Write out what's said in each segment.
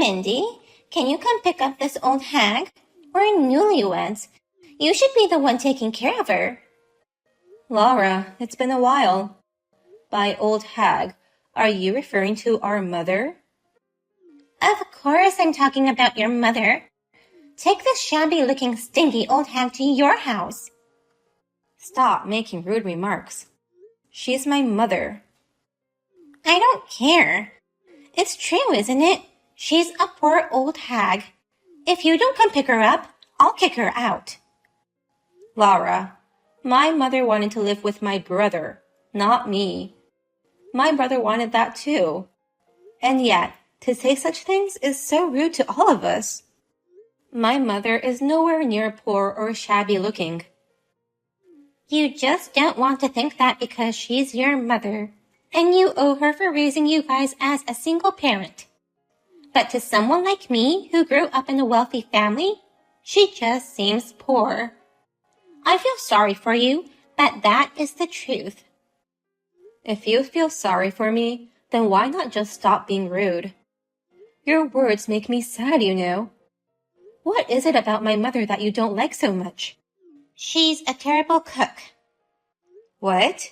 Mindy, can you come pick up this old hag? We're newlyweds. You should be the one taking care of her. Laura, it's been a while. By old hag, are you referring to our mother? Of course I'm talking about your mother. Take this shabby-looking, stinky old hag to your house. Stop making rude remarks. She's my mother. I don't care. It's true, isn't it? She's a poor old hag. If you don't come pick her up, I'll kick her out. Laura, my mother wanted to live with my brother, not me. My brother wanted that too. And yet, to say such things is so rude to all of us. My mother is nowhere near poor or shabby looking. You just don't want to think that because she's your mother, and you owe her for raising you guys as a single parent. But to someone like me who grew up in a wealthy family, she just seems poor. I feel sorry for you, but that is the truth. If you feel sorry for me, then why not just stop being rude? Your words make me sad, you know. What is it about my mother that you don't like so much? She's a terrible cook. What?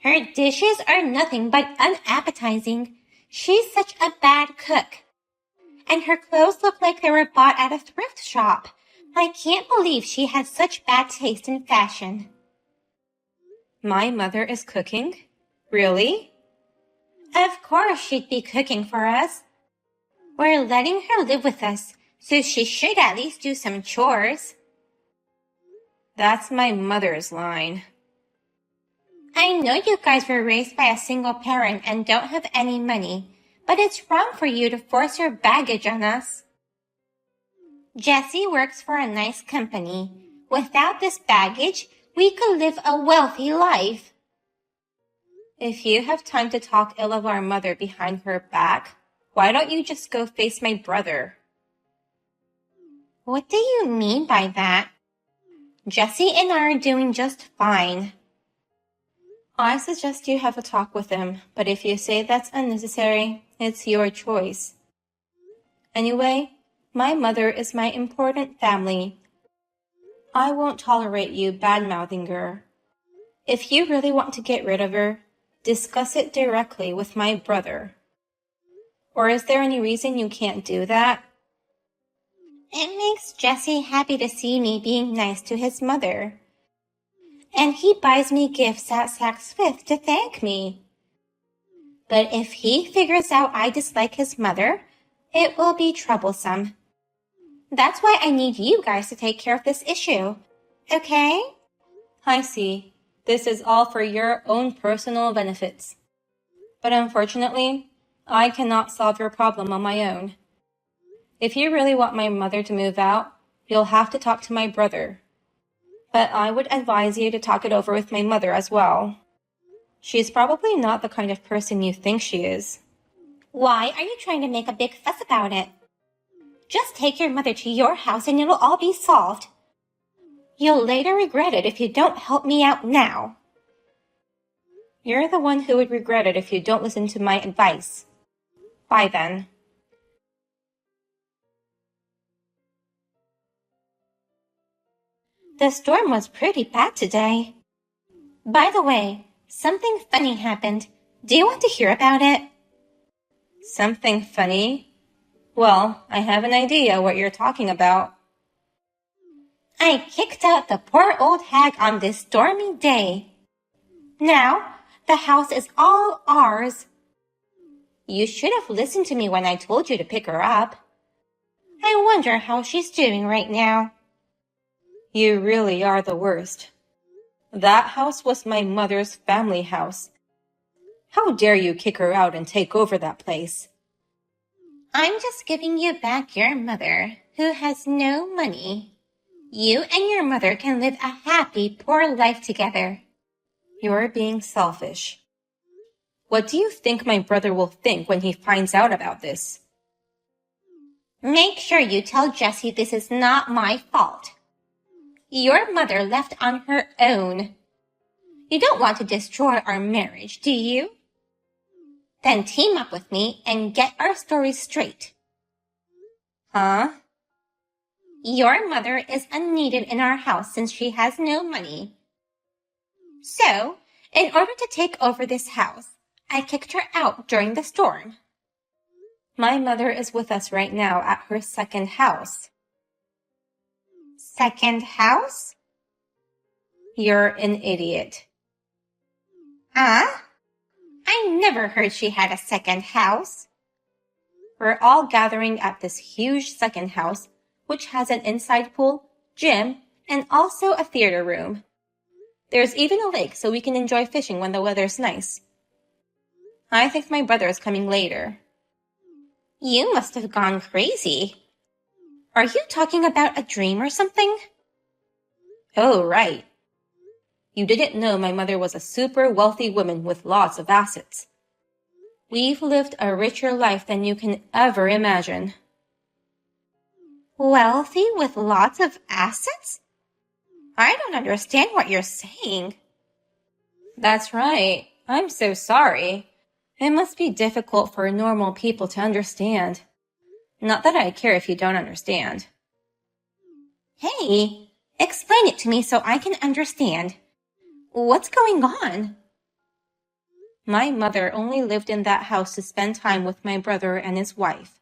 Her dishes are nothing but unappetizing. She's such a bad cook. And her clothes look like they were bought at a thrift shop. I can't believe she has such bad taste in fashion. My mother is cooking? Really? Of course she'd be cooking for us. We're letting her live with us, so she should at least do some chores. That's my mother's line. I know you guys were raised by a single parent and don't have any money, but it's wrong for you to force your baggage on us. Jessie works for a nice company. Without this baggage, we could live a wealthy life. If you have time to talk ill of our mother behind her back, why don't you just go face my brother? What do you mean by that? Jessie and I are doing just fine. I suggest you have a talk with him, but if you say that's unnecessary, it's your choice. Anyway, my mother is my important family. I won't tolerate you bad-mouthing her. If you really want to get rid of her, discuss it directly with my brother. Or is there any reason you can't do that? It makes Jessie happy to see me being nice to his mother. And he buys me gifts at Saks Fifth to thank me. But if he figures out I dislike his mother, it will be troublesome. That's why I need you guys to take care of this issue. Okay? I see. This is all for your own personal benefits. But unfortunately, I cannot solve your problem on my own. If you really want my mother to move out, you'll have to talk to my brother. But I would advise you to talk it over with my mother as well. She's probably not the kind of person you think she is. Why are you trying to make a big fuss about it? Just take your mother to your house and it'll all be solved. You'll later regret it if you don't help me out now. You're the one who would regret it if you don't listen to my advice. Bye then. The storm was pretty bad today. By the way, something funny happened. Do you want to hear about it? Something funny? Well, I have an idea what you're talking about. I kicked out the poor old hag on this stormy day. Now, the house is all ours. You should have listened to me when I told you to pick her up. I wonder how she's doing right now. You really are the worst. That house was my mother's family house. How dare you kick her out and take over that place? I'm just giving you back your mother, who has no money. You and your mother can live a happy, poor life together. You're being selfish. What do you think my brother will think when he finds out about this? Make sure you tell Jessie this is not my fault. Your mother left on her own. You don't want to destroy our marriage, do you? Then team up with me and get our stories straight. Huh? Your mother is unneeded in our house since she has no money. So, in order to take over this house, I kicked her out during the storm. My mother is with us right now at her second house. Second house? You're an idiot. Huh? I never heard she had a second house. We're all gathering at this huge second house, which has an inside pool, gym, and also a theater room. There's even a lake so we can enjoy fishing when the weather's nice. I think my brother is coming later. You must have gone crazy. Are you talking about a dream or something? Oh, right. You didn't know my mother was a super wealthy woman with lots of assets. We've lived a richer life than you can ever imagine. Wealthy with lots of assets? I don't understand what you're saying. That's right. I'm so sorry. It must be difficult for normal people to understand. Not that I care if you don't understand. Hey, explain it to me so I can understand. What's going on? My mother only lived in that house to spend time with my brother and his wife.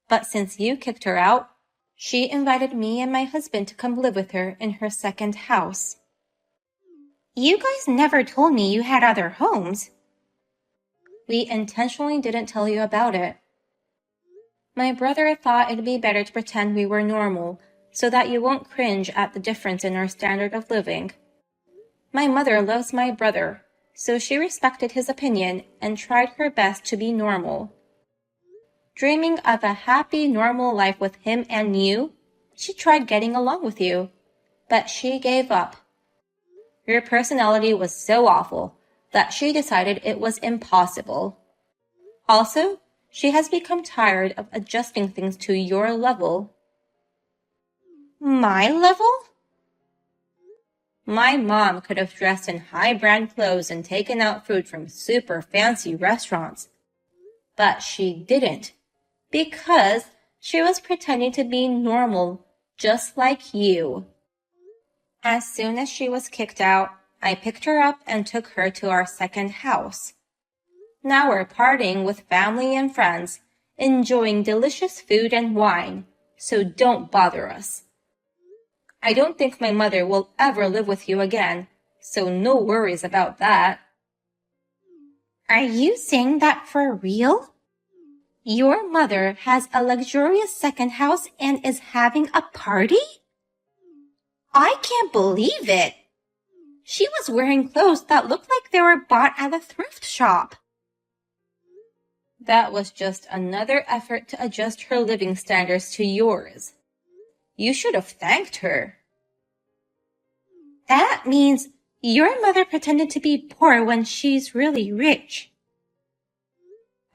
But since you kicked her out, she invited me and my husband to come live with her in her second house. You guys never told me you had other homes. We intentionally didn't tell you about it. My brother thought it'd be better to pretend we were normal so that you won't cringe at the difference in our standard of living. My mother loves my brother, so she respected his opinion and tried her best to be normal. Dreaming of a happy, normal life with him and you, she tried getting along with you, but she gave up. Your personality was so awful that she decided it was impossible. Also, she has become tired of adjusting things to your level. My level? My mom could have dressed in high-brand clothes and taken out food from super fancy restaurants. But she didn't, because she was pretending to be normal, just like you. As soon as she was kicked out, I picked her up and took her to our second house. Now we're partying with family and friends, enjoying delicious food and wine, so don't bother us. I don't think my mother will ever live with you again, so no worries about that. Are you saying that for real? Your mother has a luxurious second house and is having a party? I can't believe it. She was wearing clothes that looked like they were bought at a thrift shop. That was just another effort to adjust her living standards to yours. You should have thanked her. That means your mother pretended to be poor when she's really rich.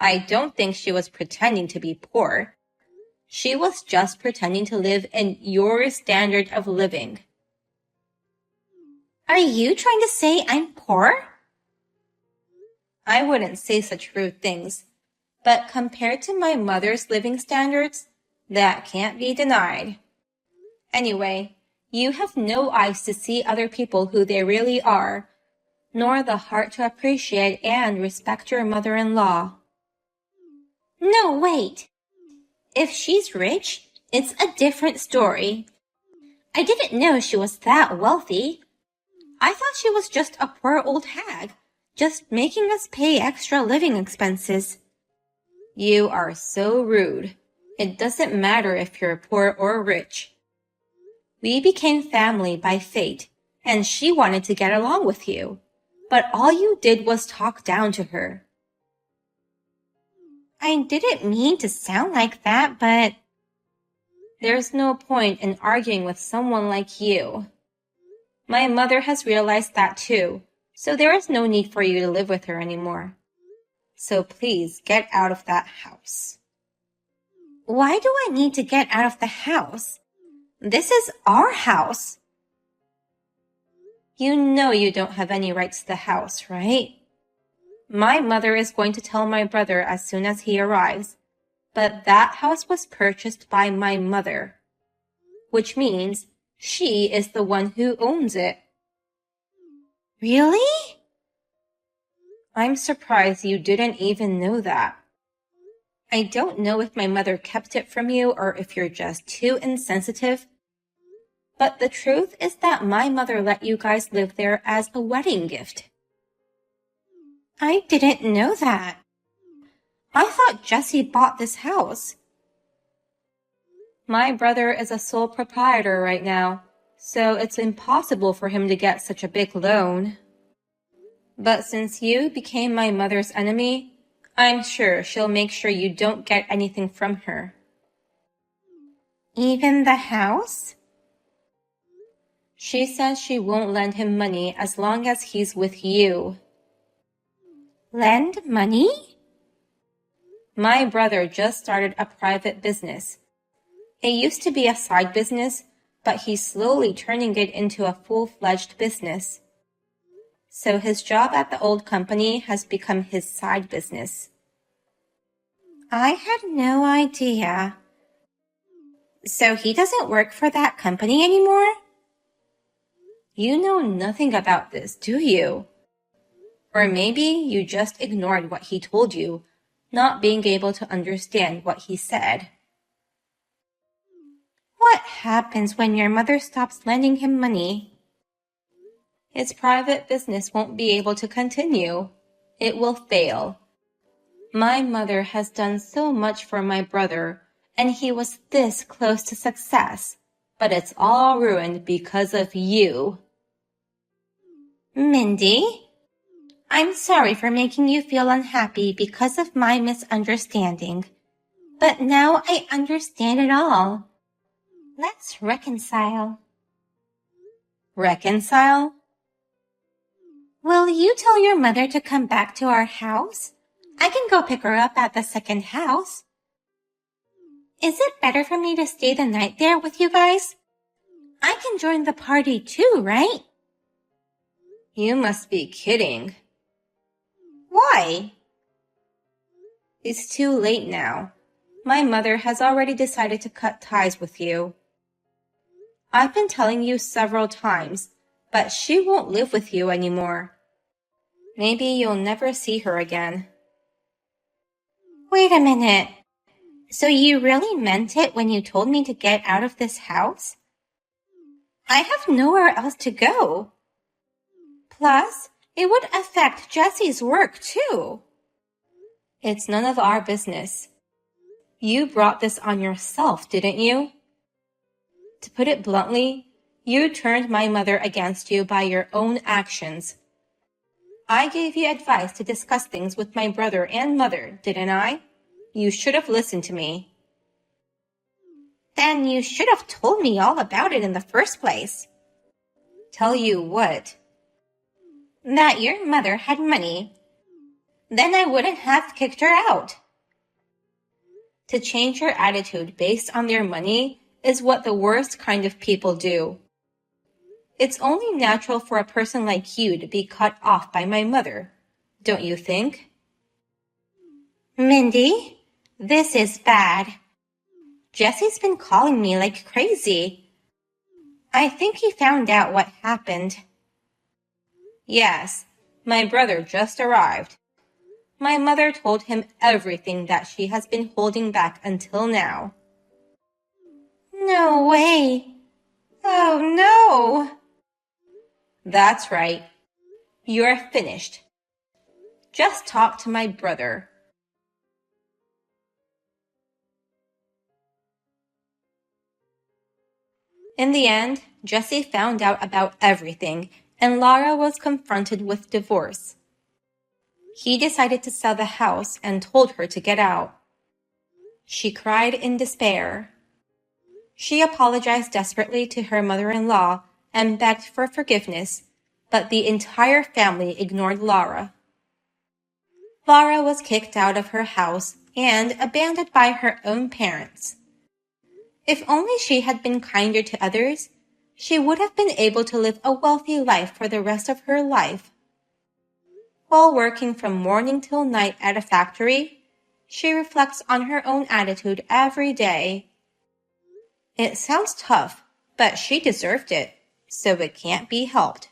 I don't think she was pretending to be poor. She was just pretending to live in your standard of living. Are you trying to say I'm poor? I wouldn't say such rude things, but compared to my mother's living standards, that can't be denied. Anyway, you have no eyes to see other people who they really are, nor the heart to appreciate and respect your mother-in-law. No, wait. If she's rich, it's a different story. I didn't know she was that wealthy. I thought she was just a poor old hag, just making us pay extra living expenses. You are so rude. It doesn't matter if you're poor or rich. We became family by fate, and she wanted to get along with you, but all you did was talk down to her. I didn't mean to sound like that, but... There's no point in arguing with someone like you. My mother has realized that too, so there is no need for you to live with her anymore. So please get out of that house. Why do I need to get out of the house? This is our house. You know you don't have any rights to the house, right? My mother is going to tell my brother as soon as he arrives, but that house was purchased by my mother, which means she is the one who owns it. Really? I'm surprised you didn't even know that. I don't know if my mother kept it from you or if you're just too insensitive, but the truth is that my mother let you guys live there as a wedding gift. I didn't know that. I thought Jesse bought this house. My brother is a sole proprietor right now, so it's impossible for him to get such a big loan. But since you became my mother's enemy, I'm sure she'll make sure you don't get anything from her. Even the house? She says she won't lend him money as long as he's with you. Lend money? My brother just started a private business. It used to be a side business, but he's slowly turning it into a full-fledged business. So his job at the old company has become his side business. I had no idea. So he doesn't work for that company anymore? You know nothing about this, do you? Or maybe you just ignored what he told you, not being able to understand what he said. What happens when your mother stops lending him money? His private business won't be able to continue. It will fail. My mother has done so much for my brother, and he was this close to success, but it's all ruined because of you. Mindy, I'm sorry for making you feel unhappy because of my misunderstanding, but now I understand it all. Let's reconcile. Reconcile? Will you tell your mother to come back to our house? I can go pick her up at the second house. Is it better for me to stay the night there with you guys? I can join the party too, right? You must be kidding. Why? It's too late now. My mother has already decided to cut ties with you. I've been telling you several times, but she won't live with you anymore. Maybe you'll never see her again. Wait a minute. So you really meant it when you told me to get out of this house? I have nowhere else to go. Plus, it would affect Jesse's work too. It's none of our business. You brought this on yourself, didn't you? To put it bluntly, you turned my mother against you by your own actions. I gave you advice to discuss things with my brother and mother, didn't I? You should have listened to me. Then you should have told me all about it in the first place. Tell you what? That your mother had money. Then I wouldn't have kicked her out. To change your attitude based on their money is what the worst kind of people do. It's only natural for a person like you to be cut off by my mother, don't you think? Mindy, this is bad. Jesse's been calling me like crazy. I think he found out what happened. Yes, my brother just arrived. My mother told him everything that she has been holding back until now. No way. Oh no. That's right. You're finished. Just talk to my brother. In the end, Jesse found out about everything, and Lara was confronted with divorce. He decided to sell the house and told her to get out. She cried in despair. She apologized desperately to her mother-in-law and begged for forgiveness, but the entire family ignored Lara. Lara was kicked out of her house and abandoned by her own parents. If only she had been kinder to others, she would have been able to live a wealthy life for the rest of her life. While working from morning till night at a factory, she reflects on her own attitude every day. It sounds tough, but she deserved it, so it can't be helped.